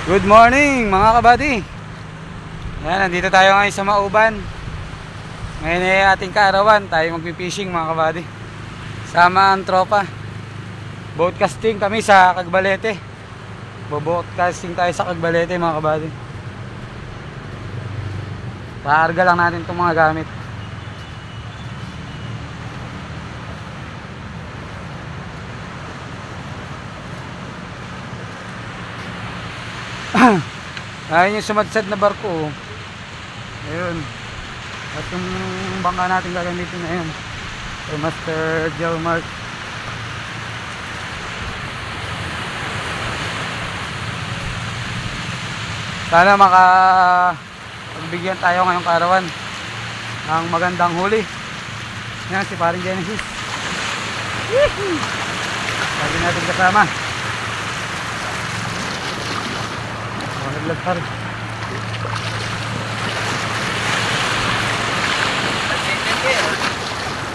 Good morning mga kabady. Yan, nandito tayo ngayon sa Mauban. Ngayon ay ating kaarawan. Tayo magpipishing mga kabady. Sama ang tropa. Boat casting kami sa Cagbalete. Boat casting tayo sa Cagbalete mga kabady. Paarga lang natin itong mga gamit. Ayun yung sumadsad na barko, oh. Ayun. At yung bangka natin gagamitin na yun, kay Master Gelmark. Sana pagbigyan tayo ngayong karawan ng magandang huli. Yan si paring Genesis. Lagi natin kasama. Naglagsar.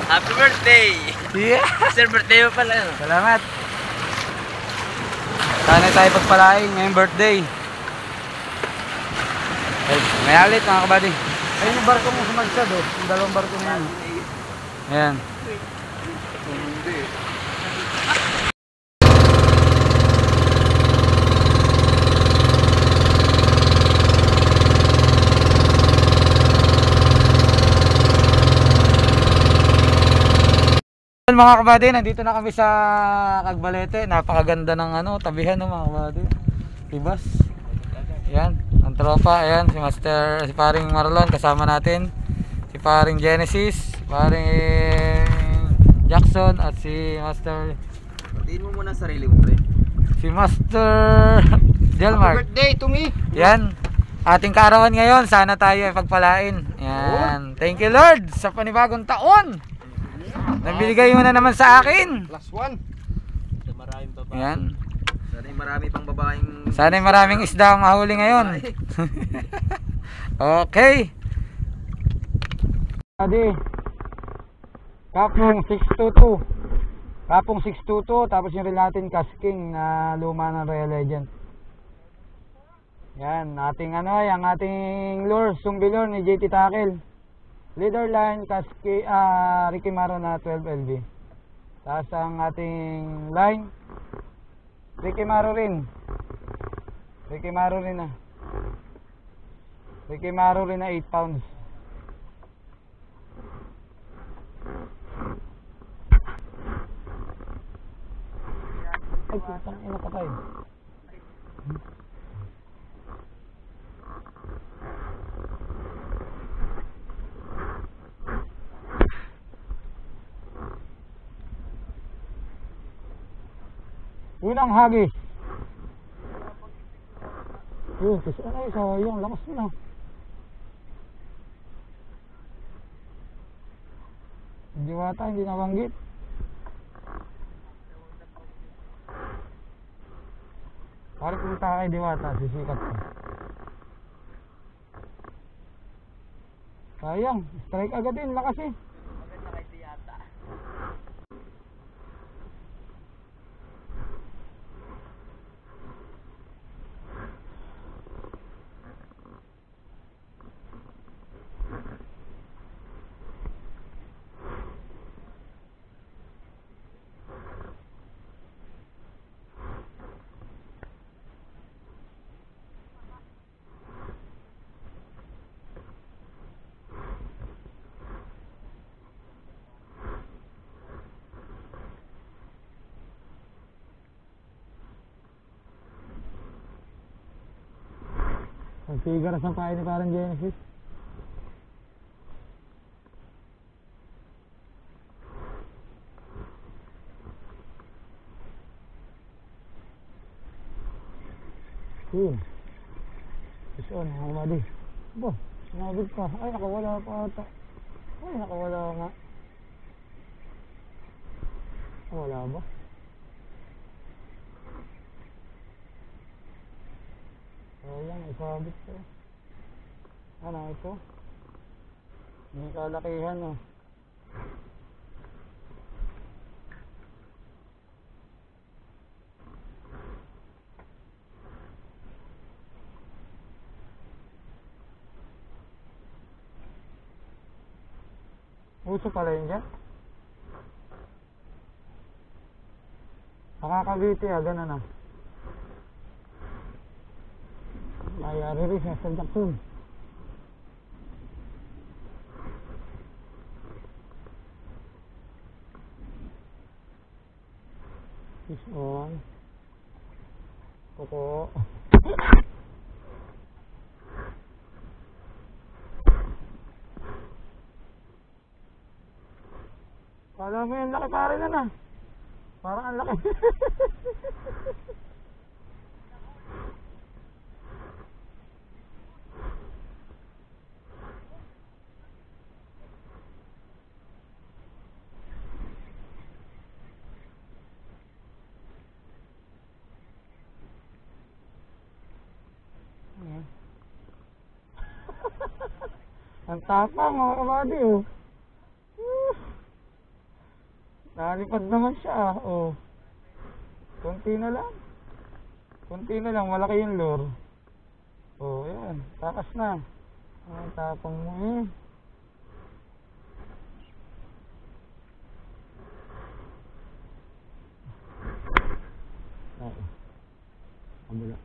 Happy birthday! Yeah! Sir, birthday mo pala. Salamat. Sana tayo pagpalaing ngayong birthday. Ay, may alit mga kabady. Ayun yung barko mo sumagsad, oh. Yung dalawang barko na yan. Ayan. Mga kabady, nandito na kami sa Cagbalete. Napakaganda ng tabihan ng mga kabady. Tibas. Ayan, ang tropa. Ayan, si paring Marlon kasama natin. Si paring Genesis, paring Jackson at si Master. Batiin mo muna sarili mo, pre. Si Master Gelmark. Happy birthday to me! Yan, ating kaarawan ngayon. Sana tayo ay pagpalain. Yan. Thank you Lord sa panibagong taon. Nabigay mo na naman sa akin. Plus one. Sa maraming babae. Yan. Sana marami pang babaeng. Sana maraming isda ang mahuli ngayon. Okay. Adi. Kapong 622. Kapong 622. Tapos yung reel natin casking na luma ng Real Legend. Yan. Ating yung ating lure. Sungbi lure ni JT Tackle. Leader line, Ricky Maro na 12 LB. Tapos ang ating line, Ricky Maro rin. Ricky Maro rin na 8 pounds. Ay, putang ina ka tayo. Unang hagis. Yun, kasi sayang, lakas mo na. Diwata, hindi nabanggit. Parang pumunta ka kay Diwata, sisikat ka. Sayang, strike agad din, lakas eh. Maganda kay Diwata. Nagsigaras ang pahay ni parang Genesis. Yun. Is on, mga madi. Ba, sinabit pa. Ay, nakawala pa ata. Ay, nakawala nga. Wala ba? Ayan, isabit ko. Ano ito? Hindi kalakihan, oh. Uso pala yun dyan. Nakakabiti ganun ah. Mayari rin siya sa Jackson. Fish on. Kuko. Kala mo yung laki pa rin na. Parang ang laki. Ang tapang mga kabady oh. Nalipad naman siya oh. Kunti na lang. Kunti na lang, malaki yung lure. Oh, yan. Takas na. Ang tapang mo eh. Oo. Ambula.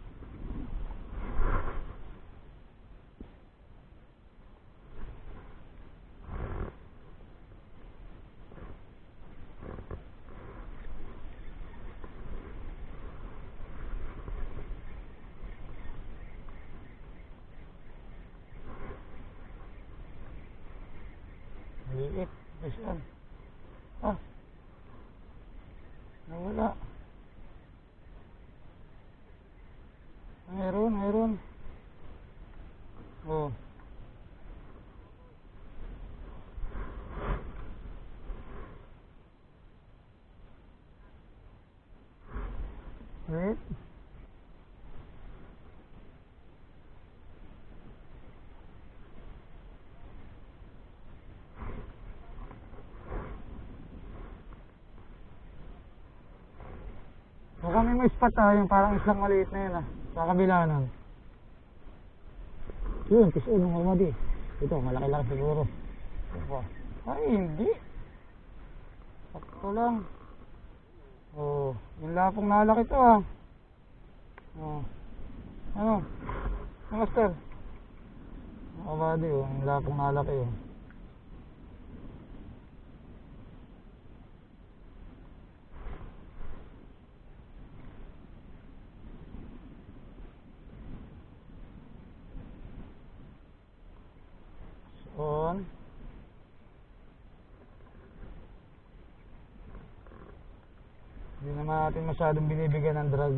Maliit. Ayan. Ah. Nawala. Mayroon. Oh. Wait. Mukhang may spot yung parang islang maliit na yun sa kabila nun. Yun, kiso nung almadi. Ito, malaki-laki siguro. Ito. Ay, hindi. Sakto lang. Oh, yung lapong nalaki to Oh. Ano? Master. Almadi yung lapong nalaki on. Hindi naman natin masyadong binibigyan ng drag.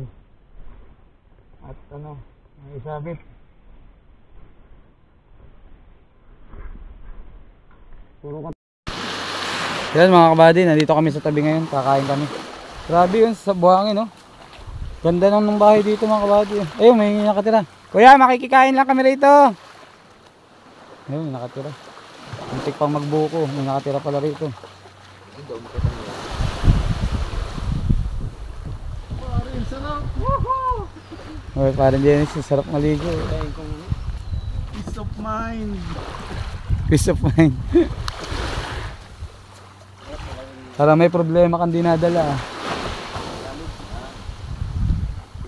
At may isabit. Puro ka. Yan mga kabady, nandito kami sa tabi ngayon, kakain kami. Grabe yun sa buhangin Ganda nung bahay dito mga kabady. Ayun, may nakatira. Kuya, makikikain lang kami rito. Ayun, nakatira. Muntik pang magbuko. May nakatira pala rito. Parang sarap. Woohoo! Okay, parang Dennis, sarap maligo. Peace of mind. Peace of mind. Para may problema kang dinadala.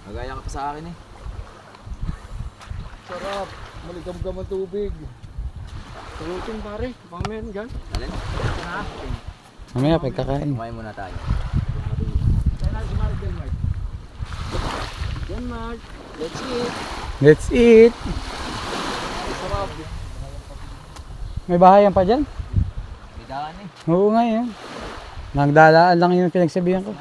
Magaya ka pa sa akin Sarap. Maligam-gam ang tubig. Tulutin pare, pangmen dyan. Alin? Mamaya pagkakain. Kumain muna tayo. Yan Mark. Let's eat. Let's eat. Sarap. May bahayan pa dyan? May daan Oo nga yan. Nagdalaan lang yung pinagsabihan ko.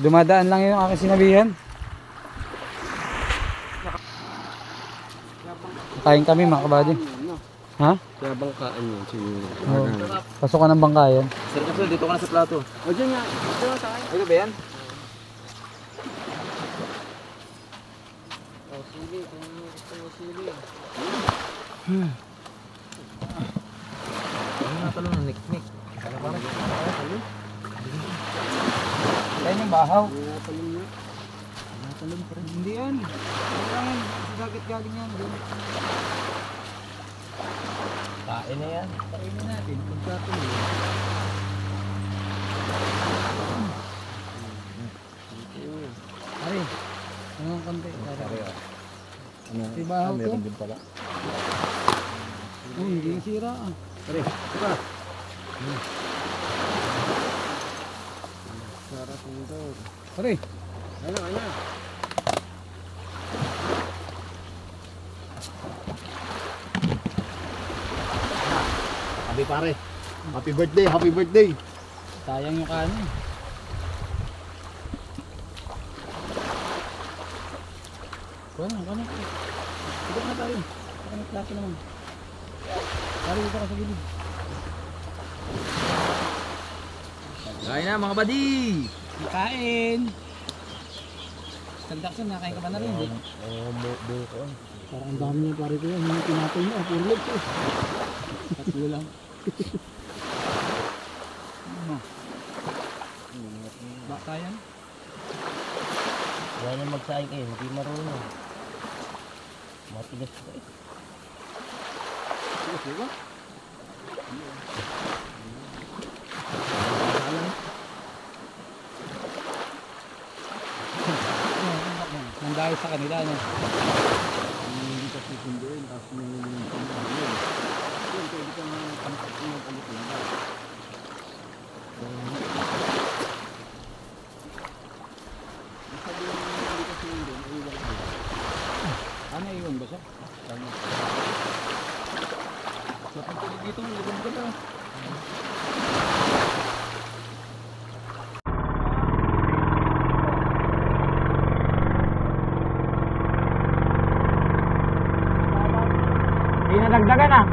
Dumadaan lang yung aking sinabihan. Kain kami mga kabady. Ha? Kaya bangkaan yun siguro. Oo. Pasok ka ng bangkayan. Sir Kapsul, dito ka na sa plato. O dyan nga. Ito lang sa akin. Ano ba yan? Sili. Sili. Ano nga talo ng niknik? Ano ba? Kaya yung bahaw. Natalong pa rin. Hindi yan. Kailangan. dagat galing yan. Kain na yan. Kainin natin. Pagkatuloy. Ari, anong konti? Ano? Tibahaw to? Meron din pala. Oh, hindi sira ah. Pare, ito. Sarap nito. Pare. Ano? Happy pare. Happy birthday, happy birthday. Sayang yung kanin. Kanan. Sigap na tayo. Kanan plato naman. Pare dito ka sa gilid. Kain na mga buddy. Kain! Jackson, nakain ka ba na rin? Buko. Parang ang dami niya pare ko yan. Hindi pinatay niya. Puro legs eh. Tatlo lang. Ano? Baka yan? Wala nang magsaing kayo, hindi marunong. Matigas ka eh. Sige ba? Nandahil sa kanila, no? Hindi ka susunduin, tapos yung pangkain. Yun, pwede ka mag-alit lang. Sabi yung hindi ka susunduin, iwan ka. Ano, iwan ba siya? Napunta dito, iwan ka na. Dinadagdagan ah.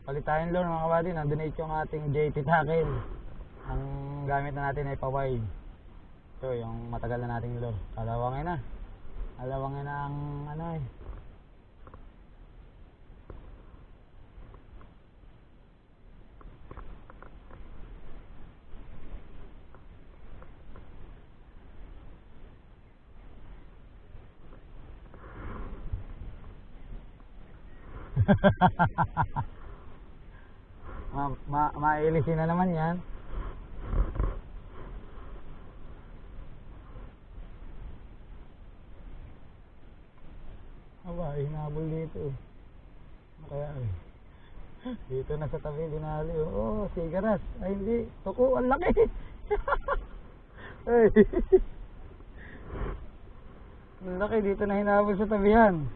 Palit tayong lure mga kabady, nandunate yung ating JT tackle. Ang gamit na natin ay pa-wide. Ito yung matagal na nating lure. Kalawangin na. Kalawangin na ang ano eh. Mailisin na naman yan. Aba, hinabol dito eh. Kaya eh. Dito na sa tabi, dinali. Oo, sigaras. Ay hindi, tuko, ang laki. Ay. Ang laki, dito na hinabol sa tabihan.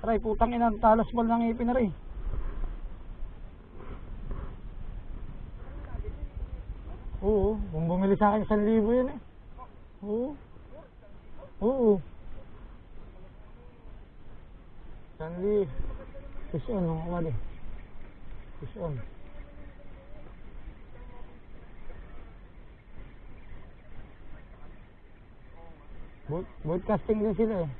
Aray, putang ina, talas bal ng ipin na rin. Oo, kung bumili sa akin 1,000 yun eh. Oo. Oo. 1,000. Fish on, mga kamali. Fish on. Broadcasting din sila eh.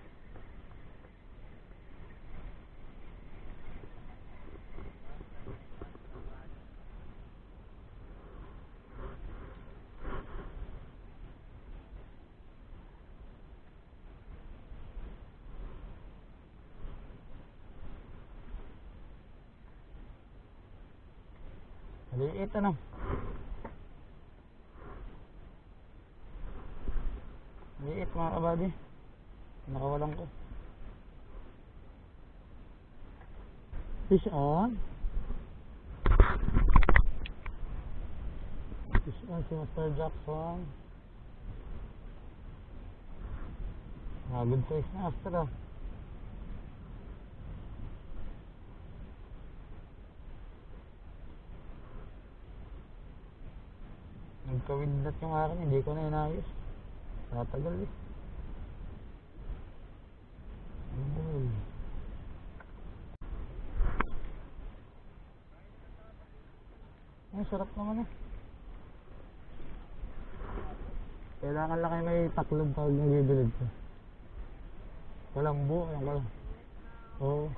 Maliit ano. Maliit mga kabady. Nakawalan ko. Fish on. Fish on si Master Jackson. Good size na after ah. Nagkawidlat yung akin, hindi ko na inayos. Natagal eh. Ay, sarap naman eh. Kailangan lang kayo may taklob pag nagibilid ko. Walang buo, yung wala. Oo.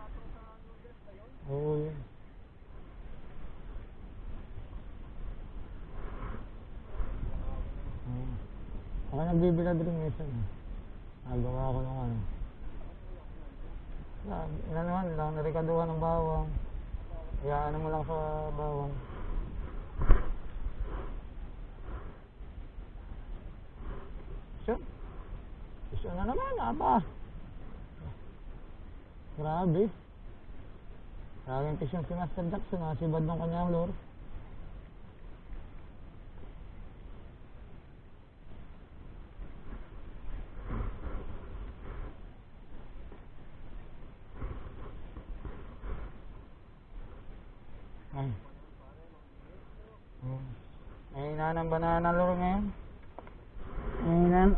Oo yun. Ako nagbibilad rin minsan. Nagawa ko ng ano. Ina naman lang, narikaduhan ng bawang. Iyaan mo lang sa bawang. Sure. Gusto na naman, aba. Grabe. Maraming pisyon si Master Jackson, nasibad ng kanyang lure. Ay. Ay, nanang banana lure ngayon. Ay,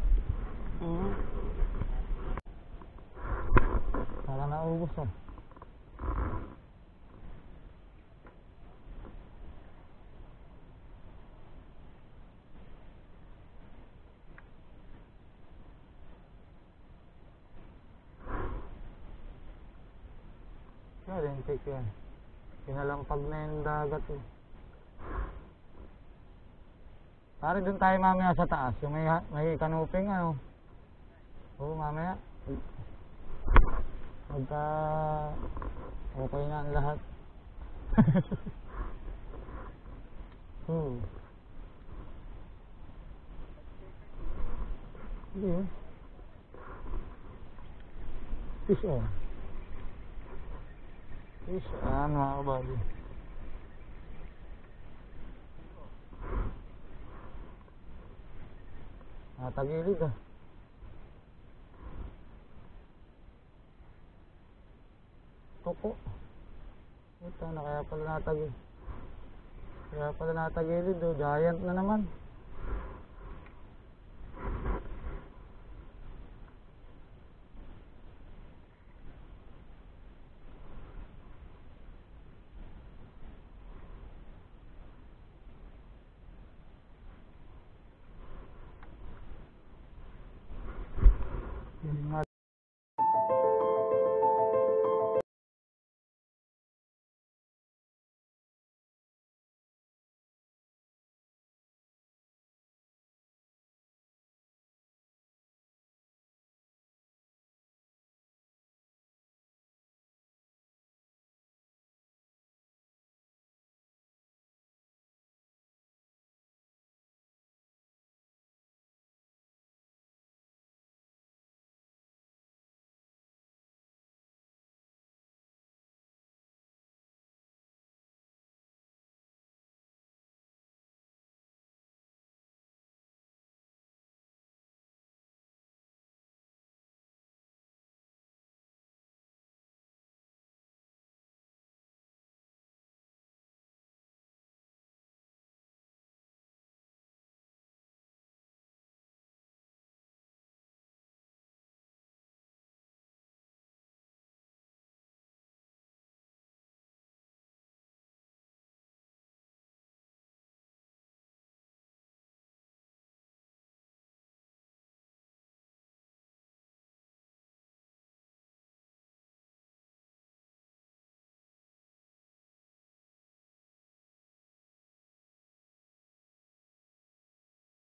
para naubos ah. Kaya rin, take yan. Pinalampag na yung dagat eh. Pare dun tayo mamaya sa taas, yung may kanuping ano. Oo, mamaya. Pagka okay na ang lahat. Hindi yun. Fish on. Fish on mga kabady. Natagilid ah. Toko. Ito na kaya pala natagilid. Kaya pala natagilid oh. Giant na naman. Yun nga.